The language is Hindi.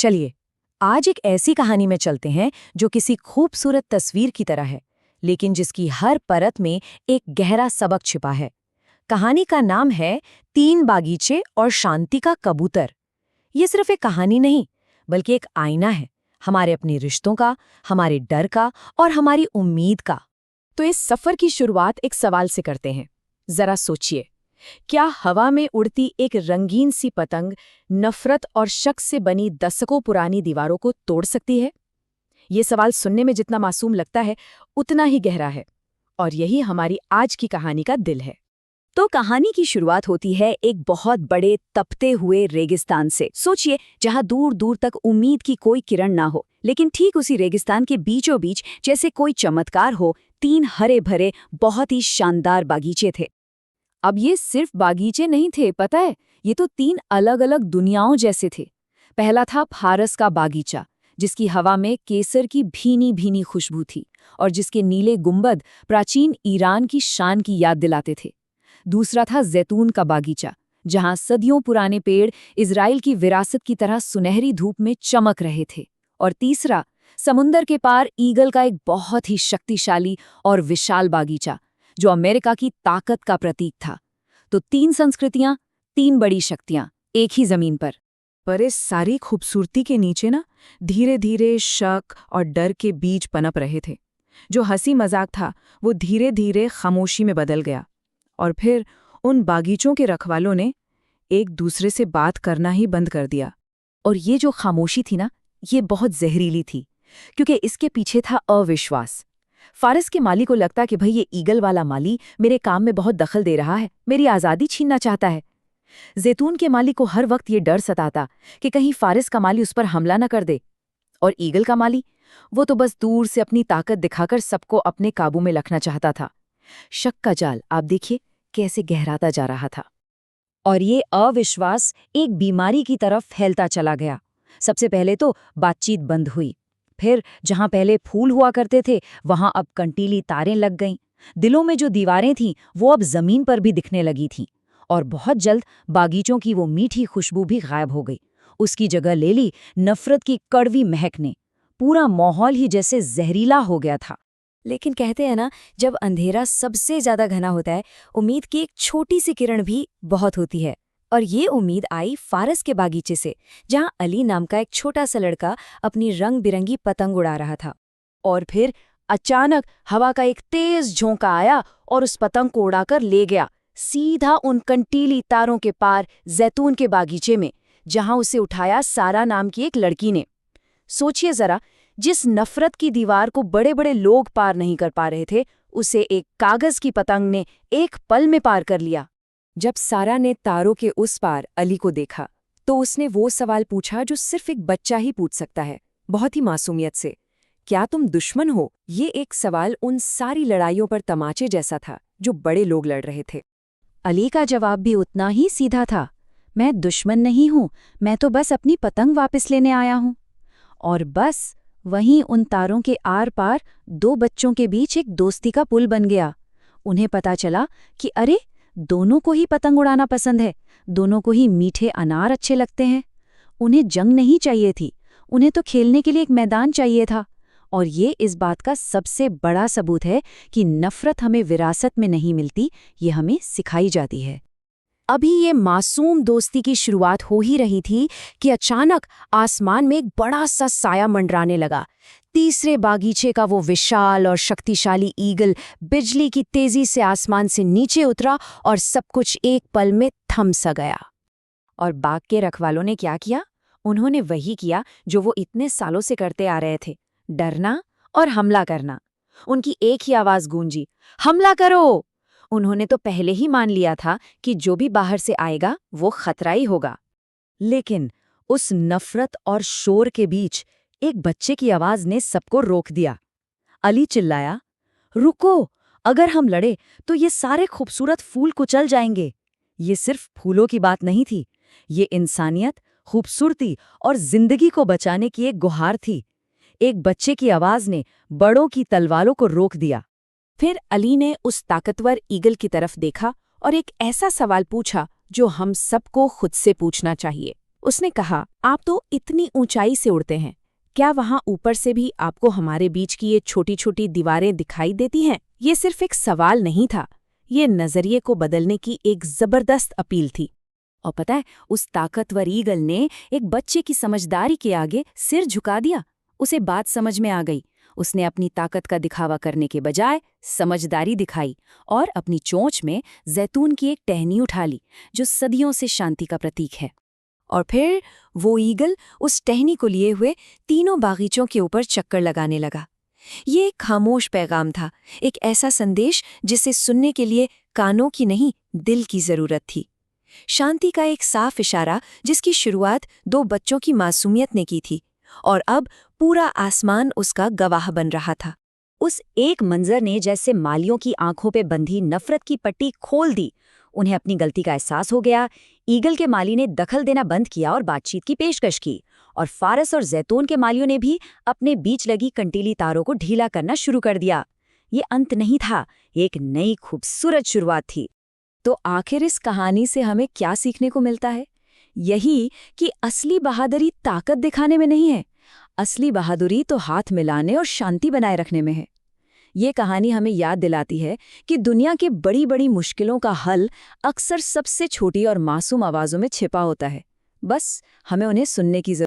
चलिए, आज एक ऐसी कहानी में चलते हैं जो किसी खूबसूरत तस्वीर की तरह है, लेकिन जिसकी हर परत में एक गहरा सबक छिपा है। कहानी का नाम है 3 बागीचे और शांति का कबूतर। ये सिर्फ एक कहानी नहीं, बल्कि एक आईना है, हमारे अपने रिश्तों का, हमारे डर का और हमारी उम्मीद का। तो इस सफर की शुरुआत एक सवाल से करते हैं। जरा सोचिए, क्या हवा में उड़ती एक रंगीन सी पतंग नफरत और शक से बनी दशकों पुरानी दीवारों को तोड़ सकती है? ये सवाल सुनने में जितना मासूम लगता है, उतना ही गहरा है। और यही हमारी आज की कहानी का दिल है। तो कहानी की शुरुआत होती है एक बहुत बड़े तपते हुए रेगिस्तान से। सोचिए, जहां दूर दूर तक उम्मीद की कोई किरण ना हो, लेकिन ठीक उसी रेगिस्तान के बीचों बीच जैसे कोई चमत्कार हो, 3 हरे भरे बहुत ही शानदार बागीचे थे। अब ये सिर्फ बागीचे नहीं थे, पता है, ये तो 3 अलग अलग दुनियाओं जैसे थे। पहला था फारस का बागीचा, जिसकी हवा में केसर की भीनी भीनी खुशबू थी और जिसके नीले गुंबद प्राचीन ईरान की शान की याद दिलाते थे। दूसरा था जैतून का बागीचा, जहां सदियों पुराने पेड़ इजराइल की विरासत की तरह सुनहरी धूप में चमक रहे थे। और तीसरा, समुंदर के पार ईगल का एक बहुत ही शक्तिशाली और विशाल बागीचा, जो अमेरिका की ताकत का प्रतीक था। तो 3 संस्कृतियां, 3 बड़ी शक्तियां एक ही जमीन पर इस सारी खूबसूरती के नीचे ना धीरे धीरे शक और डर के बीज पनप रहे थे। जो हंसी मजाक था, वो धीरे धीरे खामोशी में बदल गया। और फिर उन बागीचों के रखवालों ने एक दूसरे से बात करना ही बंद कर दिया। और ये जो खामोशी थी ना, ये बहुत जहरीली थी, क्योंकि इसके पीछे था अविश्वास। फारस के माली को लगता कि भाई ये ईगल वाला माली मेरे काम में बहुत दखल दे रहा है, मेरी आज़ादी छीनना चाहता है। जैतून के माली को हर वक्त ये डर सताता कि कहीं फारस का माली उस पर हमला न कर दे। और ईगल का माली, वो तो बस दूर से अपनी ताकत दिखाकर सबको अपने काबू में रखना चाहता था। शक का जाल आप देखिए कैसे गहराता जा रहा था। और ये अविश्वास एक बीमारी की तरफ फैलता चला गया। सबसे पहले तो बातचीत बंद हुई। फिर जहां पहले फूल हुआ करते थे, वहां अब कंटीली तारें लग गईं। दिलों में जो दीवारें थीं, वो अब जमीन पर भी दिखने लगी थीं। और बहुत जल्द बागीचों की वो मीठी खुशबू भी गायब हो गई। उसकी जगह ले ली नफरत की कड़वी महक ने। पूरा माहौल ही जैसे जहरीला हो गया था। लेकिन कहते हैं ना, जब अंधेरा सबसे ज्यादा घना होता है, उम्मीद की एक छोटी सी किरण भी बहुत होती है। और ये उम्मीद आई फारस के बागीचे से, जहां अली नाम का एक छोटा सा लड़का अपनी रंग बिरंगी पतंग उड़ा रहा था। और फिर अचानक हवा का एक तेज झोंका आया और उस पतंग को उड़ाकर ले गया सीधा उन कंटीली तारों के पार जैतून के बागीचे में, जहां उसे उठाया सारा नाम की एक लड़की ने। सोचिए जरा, जिस नफरत की दीवार को बड़े बड़े लोग पार नहीं कर पा रहे थे, उसे एक कागज की पतंग ने एक पल में पार कर लिया। जब सारा ने तारों के उस पार अली को देखा, तो उसने वो सवाल पूछा जो सिर्फ एक बच्चा ही पूछ सकता है, बहुत ही मासूमियत से। क्या तुम दुश्मन हो? ये एक सवाल उन सारी लड़ाइयों पर तमाचे जैसा था जो बड़े लोग लड़ रहे थे। अली का जवाब भी उतना ही सीधा था, मैं दुश्मन नहीं हूं, मैं तो बस अपनी पतंग वापस लेने आया हूं। और बस वहीं उन तारों के आर पार 2 बच्चों के बीच एक दोस्ती का पुल बन गया। उन्हें पता चला कि अरे, दोनों को ही पतंग उड़ाना पसंद है, दोनों को ही मीठे अनार अच्छे लगते हैं। उन्हें जंग नहीं चाहिए थी, उन्हें तो खेलने के लिए एक मैदान चाहिए था। और ये इस बात का सबसे बड़ा सबूत है कि नफरत हमें विरासत में नहीं मिलती, ये हमें सिखाई जाती है। अभी ये मासूम दोस्ती की शुरुआत हो ही रही थी कि अचानक आसमान में एक बड़ा सा साया मंडराने लगा। तीसरे बागीचे का वो विशाल और शक्तिशाली ईगल बिजली की तेजी से आसमान से नीचे उतरा और सब कुछ एक पल में थम सा गया। और बाग के रखवालों ने क्या किया? उन्होंने वही किया जो वो इतने सालों से करते आ रहे थे, डरना और हमला करना। उनकी एक ही आवाज गूंजी, हमला करो! उन्होंने तो पहले ही मान लिया था कि जो भी बाहर से आएगा वो खतरा ही होगा। लेकिन उस नफरत और शोर के बीच एक बच्चे की आवाज ने सबको रोक दिया। अली चिल्लाया, रुको! अगर हम लड़े तो ये सारे खूबसूरत फूल कुचल जाएंगे। ये सिर्फ फूलों की बात नहीं थी, ये इंसानियत, खूबसूरती और जिंदगी को बचाने की एक गुहार थी। एक बच्चे की आवाज ने बड़ों की तलवारों को रोक दिया। फिर अली ने उस ताकतवर ईगल की तरफ देखा और एक ऐसा सवाल पूछा जो हम सबको खुद से पूछना चाहिए। उसने कहा, आप तो इतनी ऊंचाई से उड़ते हैं, क्या वहां ऊपर से भी आपको हमारे बीच की ये छोटी छोटी दीवारें दिखाई देती हैं? ये सिर्फ एक सवाल नहीं था, ये नजरिए को बदलने की एक जबरदस्त अपील थी। और पता है, उस ताकतवर ईगल ने एक बच्चे की समझदारी के आगे सिर झुका दिया। उसे बात समझ में आ गई। उसने अपनी ताकत का दिखावा करने के बजाय समझदारी दिखाई और अपनी चोंच में जैतून की एक टहनी उठा ली, जो सदियों से शांति का प्रतीक है। और फिर वो ईगल उस टहनी को लिए हुए तीनों बागीचों के ऊपर चक्कर लगाने लगा। ये एक खामोश पैगाम था, एक ऐसा संदेश जिसे सुनने के लिए कानों की नहीं, दिल की जरूरत थी। शांति का एक साफ इशारा जिसकी शुरुआत दो बच्चों की मासूमियत ने की थी, और अब पूरा आसमान उसका गवाह बन रहा था। उस एक मंजर ने जैसे मालियों की आंखों पे बंधी नफरत की पट्टी खोल दी। उन्हें अपनी गलती का एहसास हो गया। ईगल के माली ने दखल देना बंद किया और बातचीत की पेशकश की, और फारस और जैतून के मालियों ने भी अपने बीच लगी कंटीली तारों को ढीला करना शुरू कर दिया। ये अंत नहीं था, एक नई खूबसूरत शुरुआत थी। तो आखिर इस कहानी से हमें क्या सीखने को मिलता है? यही कि असली बहादुरी ताकत दिखाने में नहीं है, असली बहादुरी तो हाथ मिलाने और शांति बनाए रखने में है। ये कहानी हमें याद दिलाती है कि दुनिया के बड़ी बड़ी मुश्किलों का हल अक्सर सबसे छोटी और मासूम आवाज़ों में छिपा होता है। बस हमें उन्हें सुनने की